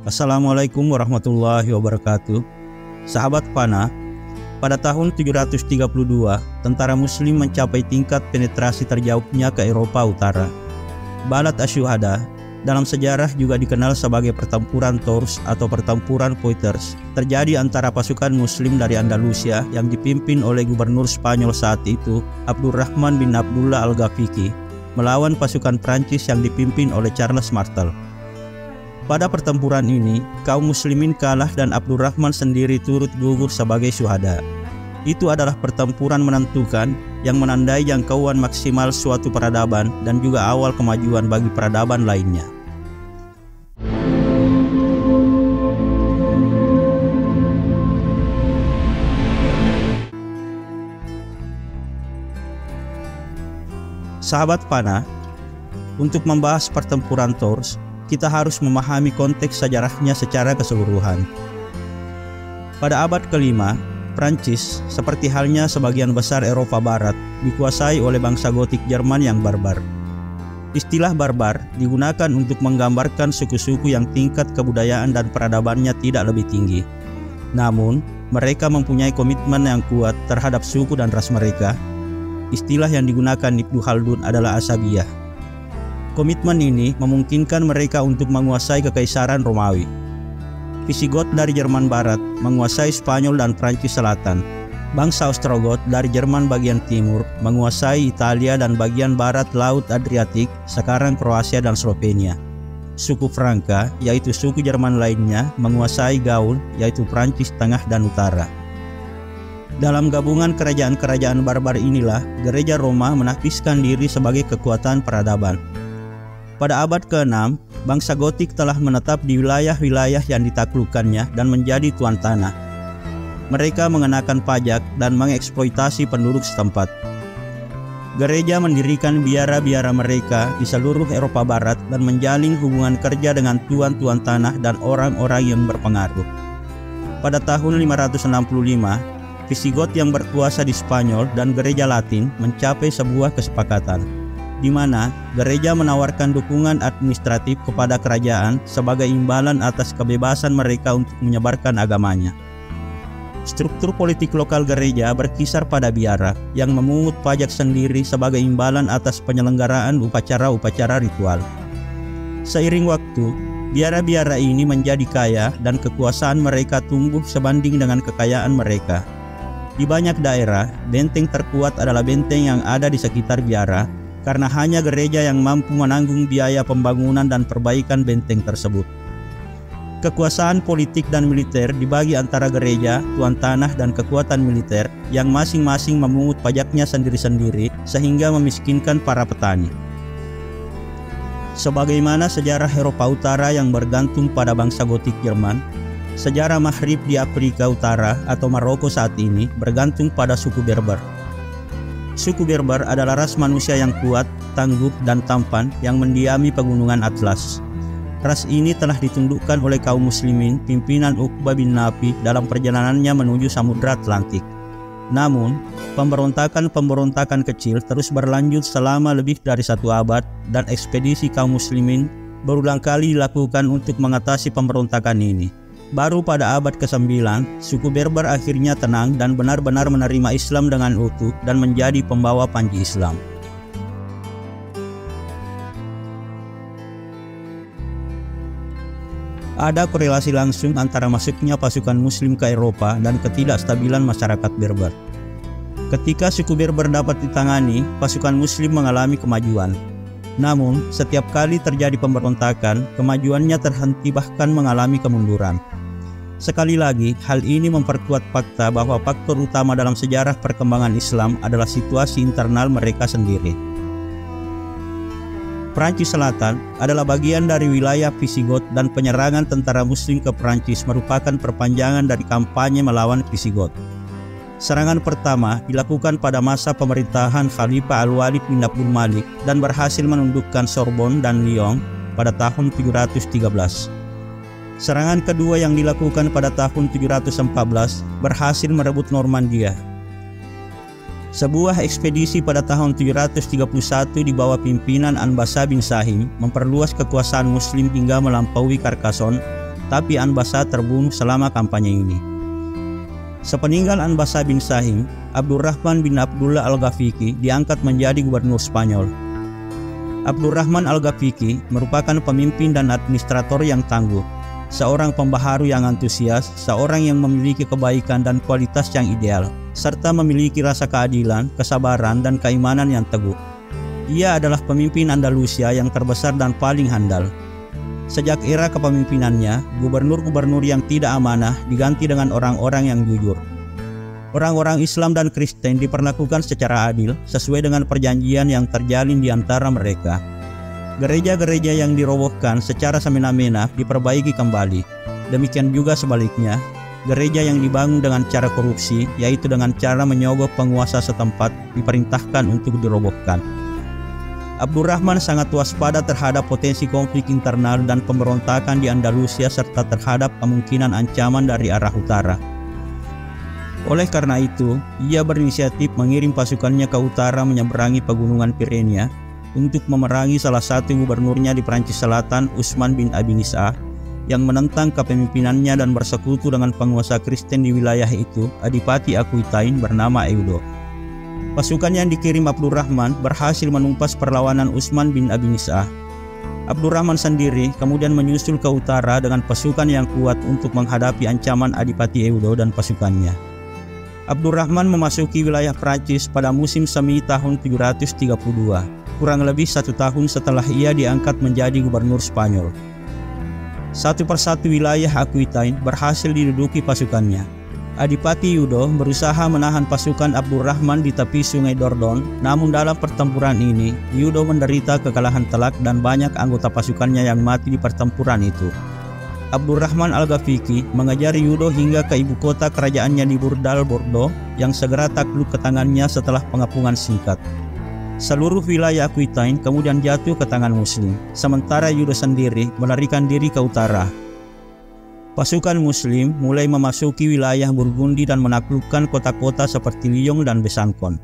Assalamualaikum warahmatullahi wabarakatuh. Sahabat panah, pada tahun 732, tentara muslim mencapai tingkat penetrasi terjauhnya ke Eropa Utara. Balad Asy-Syuhada dalam sejarah juga dikenal sebagai pertempuran Tours atau pertempuran Poitiers, terjadi antara pasukan muslim dari Andalusia yang dipimpin oleh gubernur Spanyol saat itu, Abdurrahman bin Abdullah Al-Ghafiqi, melawan pasukan Prancis yang dipimpin oleh Charles Martel. Pada pertempuran ini, kaum muslimin kalah dan Abdurrahman sendiri turut gugur sebagai syuhada. Itu adalah pertempuran menentukan yang menandai jangkauan maksimal suatu peradaban dan juga awal kemajuan bagi peradaban lainnya. Sahabat panah, untuk membahas pertempuran Tours, kita harus memahami konteks sejarahnya secara keseluruhan. Pada abad ke-5, Prancis, seperti halnya sebagian besar Eropa Barat, dikuasai oleh bangsa Gotik Jerman yang barbar. Istilah barbar digunakan untuk menggambarkan suku-suku yang tingkat kebudayaan dan peradabannya tidak lebih tinggi. Namun, mereka mempunyai komitmen yang kuat terhadap suku dan ras mereka. Istilah yang digunakan Ibnu Khaldun adalah asabiyah. Komitmen ini memungkinkan mereka untuk menguasai kekaisaran Romawi. Visigoth dari Jerman Barat menguasai Spanyol dan Prancis Selatan. Bangsa Ostrogoth dari Jerman bagian timur menguasai Italia dan bagian barat Laut Adriatik, sekarang Kroasia dan Slovenia. Suku Franka, yaitu suku Jerman lainnya, menguasai Gaul, yaitu Prancis Tengah dan Utara. Dalam gabungan kerajaan-kerajaan barbar inilah, Gereja Roma menafiskan diri sebagai kekuatan peradaban. Pada abad ke-6, bangsa Gotik telah menetap di wilayah-wilayah yang ditaklukkannya dan menjadi tuan tanah. Mereka mengenakan pajak dan mengeksploitasi penduduk setempat. Gereja mendirikan biara-biara mereka di seluruh Eropa Barat dan menjalin hubungan kerja dengan tuan-tuan tanah dan orang-orang yang berpengaruh. Pada tahun 565, Visigoth yang berkuasa di Spanyol dan Gereja Latin mencapai sebuah kesepakatan, di mana gereja menawarkan dukungan administratif kepada kerajaan sebagai imbalan atas kebebasan mereka untuk menyebarkan agamanya. Struktur politik lokal gereja berkisar pada biara yang memungut pajak sendiri sebagai imbalan atas penyelenggaraan upacara-upacara ritual. Seiring waktu, biara-biara ini menjadi kaya dan kekuasaan mereka tumbuh sebanding dengan kekayaan mereka. Di banyak daerah, benteng terkuat adalah benteng yang ada di sekitar biara, karena hanya gereja yang mampu menanggung biaya pembangunan dan perbaikan benteng tersebut. Kekuasaan politik dan militer dibagi antara gereja, tuan tanah, dan kekuatan militer yang masing-masing memungut pajaknya sendiri-sendiri sehingga memiskinkan para petani. Sebagaimana sejarah Eropa Utara yang bergantung pada bangsa Gotik Jerman, sejarah Maghrib di Afrika Utara atau Maroko saat ini bergantung pada suku Berber. Suku Berber adalah ras manusia yang kuat, tangguh, dan tampan yang mendiami pegunungan Atlas. Ras ini telah ditundukkan oleh kaum muslimin pimpinan Uqbah bin Nafi dalam perjalanannya menuju Samudra Atlantik. Namun, pemberontakan-pemberontakan kecil terus berlanjut selama lebih dari 1 abad dan ekspedisi kaum muslimin berulang kali dilakukan untuk mengatasi pemberontakan ini. Baru pada abad ke-9, suku Berber akhirnya tenang dan benar-benar menerima Islam dengan utuh dan menjadi pembawa panji Islam. Ada korelasi langsung antara masuknya pasukan Muslim ke Eropa dan ketidakstabilan masyarakat Berber. Ketika suku Berber dapat ditangani, pasukan Muslim mengalami kemajuan. Namun, setiap kali terjadi pemberontakan, kemajuannya terhenti bahkan mengalami kemunduran. Sekali lagi, hal ini memperkuat fakta bahwa faktor utama dalam sejarah perkembangan Islam adalah situasi internal mereka sendiri. Prancis Selatan adalah bagian dari wilayah Visigoth dan penyerangan tentara Muslim ke Prancis merupakan perpanjangan dari kampanye melawan Visigoth. Serangan pertama dilakukan pada masa pemerintahan Khalifah Al-Walid bin Abdul Malik dan berhasil menundukkan Sorbonne dan Lyon pada tahun 713. Serangan kedua yang dilakukan pada tahun 714 berhasil merebut Normandia. Sebuah ekspedisi pada tahun 731 di bawah pimpinan Anbasa bin Sahim memperluas kekuasaan Muslim hingga melampaui Carcassonne tapi Anbasa terbunuh selama kampanye ini. Sepeninggal Anbasa bin Sahim, Abdurrahman bin Abdullah Al-Ghafiqi diangkat menjadi gubernur Spanyol. Abdurrahman Al-Ghafiqi merupakan pemimpin dan administrator yang tangguh, seorang pembaharu yang antusias, seorang yang memiliki kebaikan dan kualitas yang ideal, serta memiliki rasa keadilan, kesabaran, dan keimanan yang teguh. Ia adalah pemimpin Andalusia yang terbesar dan paling handal. Sejak era kepemimpinannya, gubernur-gubernur yang tidak amanah diganti dengan orang-orang yang jujur. Orang-orang Islam dan Kristen diperlakukan secara adil sesuai dengan perjanjian yang terjalin di antara mereka. Gereja-gereja yang dirobohkan secara semena-mena diperbaiki kembali. Demikian juga sebaliknya, gereja yang dibangun dengan cara korupsi, yaitu dengan cara menyogok penguasa setempat, diperintahkan untuk dirobohkan. Abdurrahman sangat waspada terhadap potensi konflik internal dan pemberontakan di Andalusia serta terhadap kemungkinan ancaman dari arah utara. Oleh karena itu, ia berinisiatif mengirim pasukannya ke utara menyeberangi pegunungan Pirenia untuk memerangi salah satu gubernurnya di Prancis Selatan, Utsman bin Abi Nis'ah, yang menentang kepemimpinannya dan bersekutu dengan penguasa Kristen di wilayah itu, Adipati Aquitaine bernama Eudo. Pasukan yang dikirim Abdurrahman berhasil menumpas perlawanan Utsman bin Abi Nis'ah. Abdurrahman sendiri kemudian menyusul ke utara dengan pasukan yang kuat untuk menghadapi ancaman Adipati Eudo dan pasukannya. Abdurrahman memasuki wilayah Prancis pada musim semi tahun 732, kurang lebih 1 tahun setelah ia diangkat menjadi gubernur Spanyol. Satu persatu wilayah Aquitaine berhasil diduduki pasukannya. Adipati Eudo berusaha menahan pasukan Abdurrahman di tepi sungai Dordogne, namun dalam pertempuran ini, Eudo menderita kekalahan telak dan banyak anggota pasukannya yang mati di pertempuran itu. Abdurrahman Al-Ghafiqi mengejar Eudo hingga ke ibu kota kerajaannya di Burdal, Bordeaux, yang segera takluk ke tangannya setelah pengepungan singkat. Seluruh wilayah Aquitaine kemudian jatuh ke tangan Muslim, sementara Eudo sendiri melarikan diri ke utara. Pasukan Muslim mulai memasuki wilayah Burgundi dan menaklukkan kota-kota seperti Lyon dan Besançon.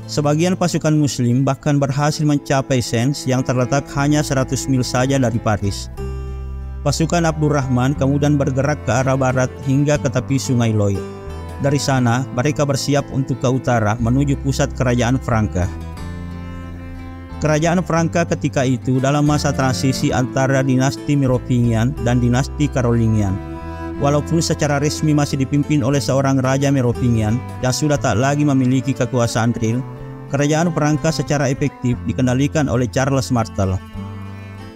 Sebagian pasukan Muslim bahkan berhasil mencapai Sens yang terletak hanya 100 mil saja dari Paris. Pasukan Abdurrahman kemudian bergerak ke arah barat hingga ke tepi sungai Loire. Dari sana, mereka bersiap untuk ke utara menuju pusat kerajaan Franka. Kerajaan Franka ketika itu dalam masa transisi antara dinasti Merovingian dan dinasti Carolingian. Walaupun secara resmi masih dipimpin oleh seorang raja Merovingian yang sudah tak lagi memiliki kekuasaan real, kerajaan Franka secara efektif dikendalikan oleh Charles Martel.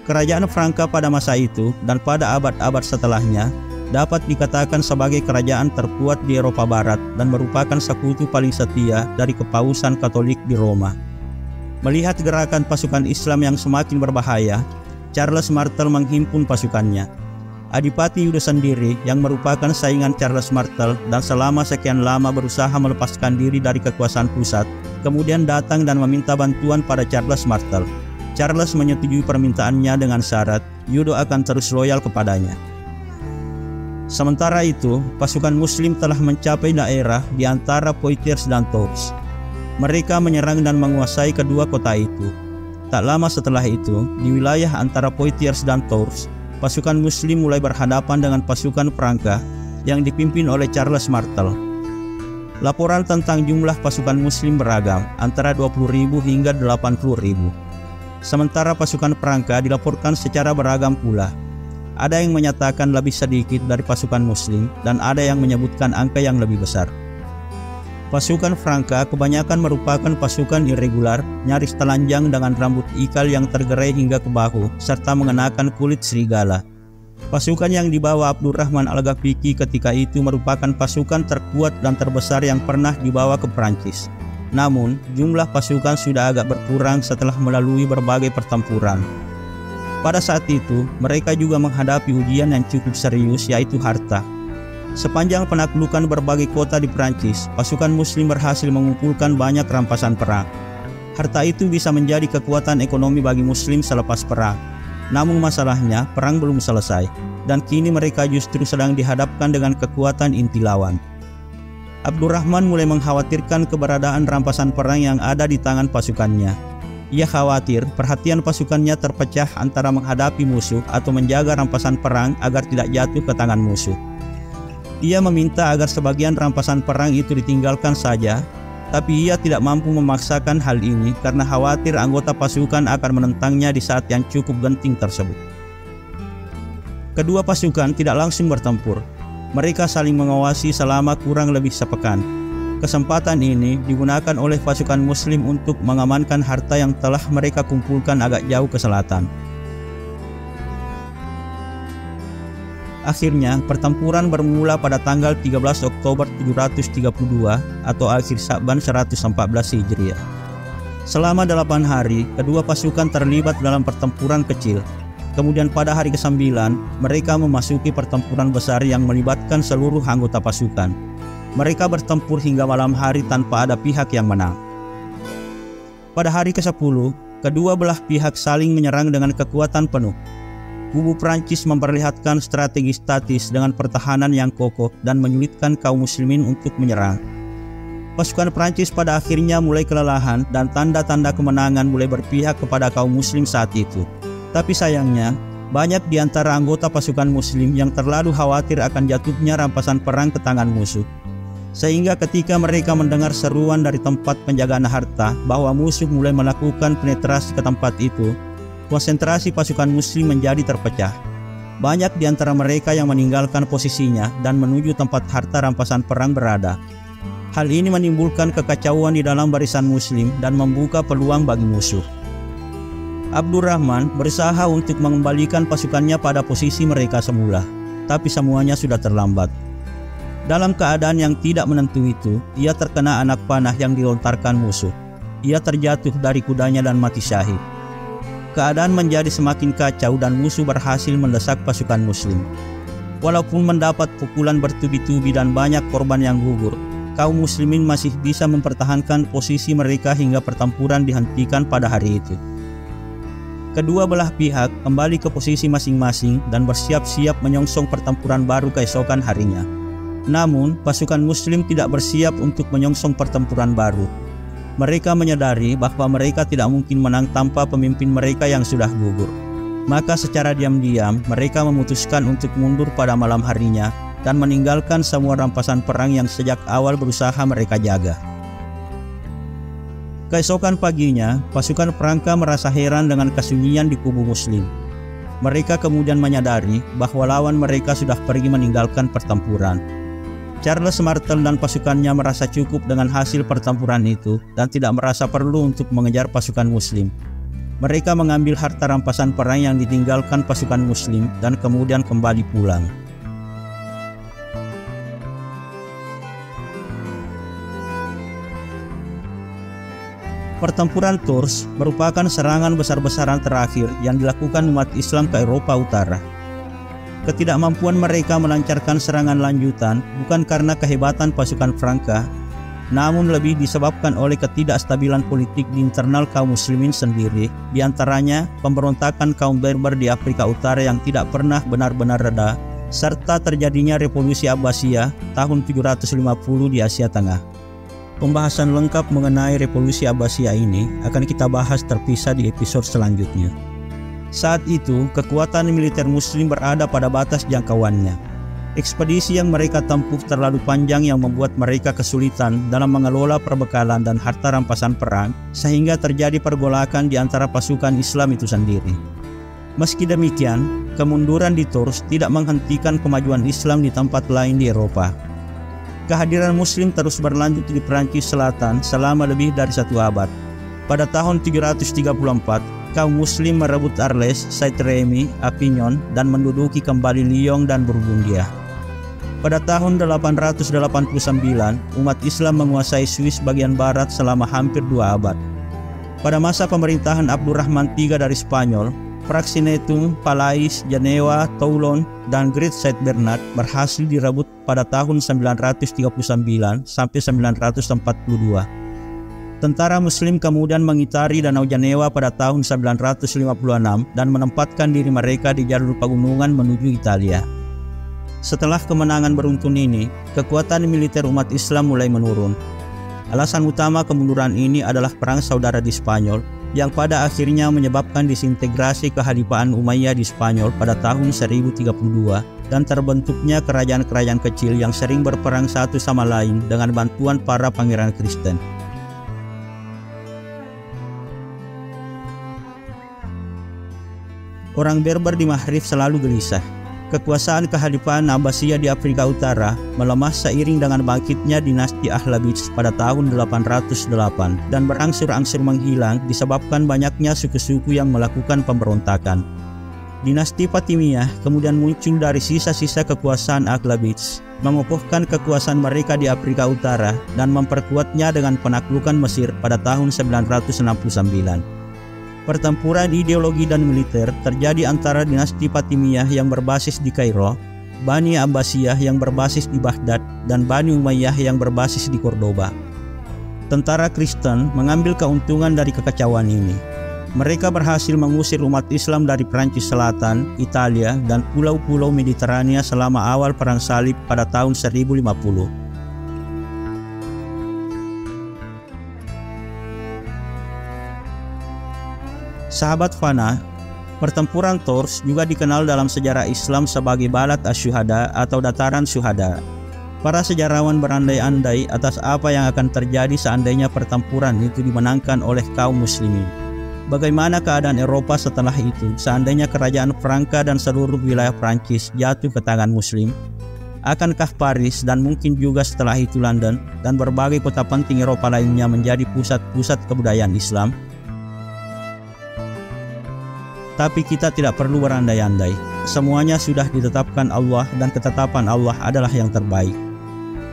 Kerajaan Franka pada masa itu dan pada abad-abad setelahnya dapat dikatakan sebagai kerajaan terkuat di Eropa Barat dan merupakan sekutu paling setia dari Kepausan Katolik di Roma. Melihat gerakan pasukan Islam yang semakin berbahaya, Charles Martel menghimpun pasukannya. Adipati Eudo sendiri yang merupakan saingan Charles Martel dan selama sekian lama berusaha melepaskan diri dari kekuasaan pusat, kemudian datang dan meminta bantuan pada Charles Martel. Charles menyetujui permintaannya dengan syarat Eudo akan terus loyal kepadanya. Sementara itu, pasukan Muslim telah mencapai daerah di antara Poitiers dan Tours. Mereka menyerang dan menguasai kedua kota itu. Tak lama setelah itu, di wilayah antara Poitiers dan Tours, pasukan Muslim mulai berhadapan dengan pasukan Franka yang dipimpin oleh Charles Martel. Laporan tentang jumlah pasukan Muslim beragam, antara 20.000 hingga 80.000. Sementara pasukan Franka dilaporkan secara beragam pula. Ada yang menyatakan lebih sedikit dari pasukan Muslim dan ada yang menyebutkan angka yang lebih besar. Pasukan Franka kebanyakan merupakan pasukan irregular, nyaris telanjang dengan rambut ikal yang tergerai hingga ke bahu, serta mengenakan kulit serigala. Pasukan yang dibawa Abdurrahman Al-Ghafiqi ketika itu merupakan pasukan terkuat dan terbesar yang pernah dibawa ke Prancis. Namun, jumlah pasukan sudah agak berkurang setelah melalui berbagai pertempuran. Pada saat itu, mereka juga menghadapi ujian yang cukup serius, yaitu harta. Sepanjang penaklukan berbagai kota di Prancis, pasukan Muslim berhasil mengumpulkan banyak rampasan perang. Harta itu bisa menjadi kekuatan ekonomi bagi Muslim selepas perang. Namun masalahnya, perang belum selesai, dan kini mereka justru sedang dihadapkan dengan kekuatan inti lawan. Abdurrahman mulai mengkhawatirkan keberadaan rampasan perang yang ada di tangan pasukannya. Ia khawatir perhatian pasukannya terpecah antara menghadapi musuh atau menjaga rampasan perang agar tidak jatuh ke tangan musuh. Ia meminta agar sebagian rampasan perang itu ditinggalkan saja, tapi ia tidak mampu memaksakan hal ini karena khawatir anggota pasukan akan menentangnya di saat yang cukup genting tersebut. Kedua pasukan tidak langsung bertempur. Mereka saling mengawasi selama kurang lebih sepekan. Kesempatan ini digunakan oleh pasukan Muslim untuk mengamankan harta yang telah mereka kumpulkan agak jauh ke selatan. Akhirnya, pertempuran bermula pada tanggal 13 Oktober 732 atau akhir Sya'ban 114 Hijriah. Selama 8 hari, kedua pasukan terlibat dalam pertempuran kecil. Kemudian pada hari ke-9, mereka memasuki pertempuran besar yang melibatkan seluruh anggota pasukan. Mereka bertempur hingga malam hari tanpa ada pihak yang menang. Pada hari ke-10, kedua belah pihak saling menyerang dengan kekuatan penuh. Kubu Prancis memperlihatkan strategi statis dengan pertahanan yang kokoh dan menyulitkan kaum muslimin untuk menyerang. Pasukan Prancis pada akhirnya mulai kelelahan dan tanda-tanda kemenangan mulai berpihak kepada kaum muslim saat itu. Tapi sayangnya, banyak di antara anggota pasukan muslim yang terlalu khawatir akan jatuhnya rampasan perang ke tangan musuh. Sehingga ketika mereka mendengar seruan dari tempat penjagaan harta bahwa musuh mulai melakukan penetrasi ke tempat itu, konsentrasi pasukan muslim menjadi terpecah. Banyak di antara mereka yang meninggalkan posisinya dan menuju tempat harta rampasan perang berada. Hal ini menimbulkan kekacauan di dalam barisan muslim dan membuka peluang bagi musuh. Abdurrahman berusaha untuk mengembalikan pasukannya pada posisi mereka semula, tapi semuanya sudah terlambat. Dalam keadaan yang tidak menentu itu, ia terkena anak panah yang dilontarkan musuh. Ia terjatuh dari kudanya dan mati syahid. Keadaan menjadi semakin kacau dan musuh berhasil mendesak pasukan muslim. Walaupun mendapat pukulan bertubi-tubi dan banyak korban yang gugur, kaum muslimin masih bisa mempertahankan posisi mereka hingga pertempuran dihentikan pada hari itu. Kedua belah pihak kembali ke posisi masing-masing dan bersiap-siap menyongsong pertempuran baru keesokan harinya. Namun, pasukan muslim tidak bersiap untuk menyongsong pertempuran baru. Mereka menyadari bahwa mereka tidak mungkin menang tanpa pemimpin mereka yang sudah gugur. Maka secara diam-diam mereka memutuskan untuk mundur pada malam harinya dan meninggalkan semua rampasan perang yang sejak awal berusaha mereka jaga. Keesokan paginya, pasukan Franka merasa heran dengan kesunyian di kubu muslim. Mereka kemudian menyadari bahwa lawan mereka sudah pergi meninggalkan pertempuran. Charles Martel dan pasukannya merasa cukup dengan hasil pertempuran itu dan tidak merasa perlu untuk mengejar pasukan muslim. Mereka mengambil harta rampasan perang yang ditinggalkan pasukan muslim dan kemudian kembali pulang. Pertempuran Tours merupakan serangan besar-besaran terakhir yang dilakukan umat Islam ke Eropa Utara. Ketidakmampuan mereka melancarkan serangan lanjutan bukan karena kehebatan pasukan Franka, namun lebih disebabkan oleh ketidakstabilan politik di internal kaum muslimin sendiri, di antaranya pemberontakan kaum Berber di Afrika Utara yang tidak pernah benar-benar reda, serta terjadinya Revolusi Abbasiyah tahun 750 di Asia Tengah. Pembahasan lengkap mengenai Revolusi Abbasiyah ini akan kita bahas terpisah di episode selanjutnya. Saat itu, kekuatan militer muslim berada pada batas jangkauannya. Ekspedisi yang mereka tempuh terlalu panjang yang membuat mereka kesulitan dalam mengelola perbekalan dan harta rampasan perang, sehingga terjadi pergolakan di antara pasukan Islam itu sendiri. Meski demikian, kemunduran di Tours tidak menghentikan kemajuan Islam di tempat lain di Eropa. Kehadiran muslim terus berlanjut di Prancis Selatan selama lebih dari 1 abad. Pada tahun 734, kaum muslim merebut Arles, Saint-Rémy, Avignon, dan menduduki kembali Lyon dan Burgundia. Pada tahun 889, umat Islam menguasai Swiss bagian barat selama hampir 2 abad. Pada masa pemerintahan Abdurrahman III dari Spanyol, Fraxinetum, Palais, Jenewa, Toulon, dan Great Saint Bernard berhasil direbut pada tahun 939 sampai 942. Tentara muslim kemudian mengitari Danau Jenewa pada tahun 956 dan menempatkan diri mereka di jalur pegunungan menuju Italia. Setelah kemenangan beruntun ini, kekuatan militer umat Islam mulai menurun. Alasan utama kemunduran ini adalah perang saudara di Spanyol, yang pada akhirnya menyebabkan disintegrasi kehalifaan Umayyah di Spanyol pada tahun 1032 dan terbentuknya kerajaan-kerajaan kecil yang sering berperang satu sama lain dengan bantuan para pangeran Kristen. Orang Berber di Maghrib selalu gelisah. Kekuasaan kehalifaan Abbasiyah di Afrika Utara melemah seiring dengan bangkitnya dinasti Ahlabids pada tahun 808 dan berangsur-angsur menghilang disebabkan banyaknya suku-suku yang melakukan pemberontakan. Dinasti Fatimiyah kemudian muncul dari sisa-sisa kekuasaan Ahlabids, mengokohkan kekuasaan mereka di Afrika Utara dan memperkuatnya dengan penaklukan Mesir pada tahun 969. Pertempuran ideologi dan militer terjadi antara dinasti Fatimiyah yang berbasis di Kairo, Bani Abbasiyah yang berbasis di Baghdad, dan Bani Umayyah yang berbasis di Cordoba. Tentara Kristen mengambil keuntungan dari kekacauan ini. Mereka berhasil mengusir umat Islam dari Prancis Selatan, Italia, dan pulau-pulau Mediterania selama awal Perang Salib pada tahun 1050. Sahabat Fana, pertempuran Tours juga dikenal dalam sejarah Islam sebagai Balat Asy-Syuhada atau dataran syuhada. Para sejarawan berandai-andai atas apa yang akan terjadi seandainya pertempuran itu dimenangkan oleh kaum muslimin. Bagaimana keadaan Eropa setelah itu seandainya kerajaan Franka dan seluruh wilayah Prancis jatuh ke tangan muslim? Akankah Paris dan mungkin juga setelah itu London dan berbagai kota penting Eropa lainnya menjadi pusat-pusat kebudayaan Islam? Tapi kita tidak perlu berandai-andai. Semuanya sudah ditetapkan Allah dan ketetapan Allah adalah yang terbaik.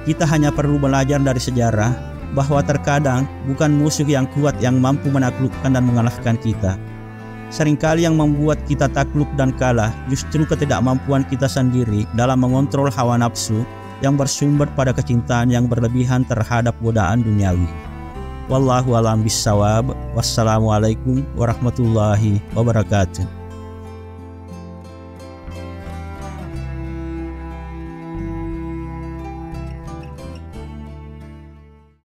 Kita hanya perlu belajar dari sejarah bahwa terkadang bukan musuh yang kuat yang mampu menaklukkan dan mengalahkan kita. Seringkali yang membuat kita takluk dan kalah justru ketidakmampuan kita sendiri dalam mengontrol hawa nafsu yang bersumber pada kecintaan yang berlebihan terhadap godaan duniawi. Wallahu a'lam bishawab. Wassalamualaikum warahmatullahi wabarakatuh.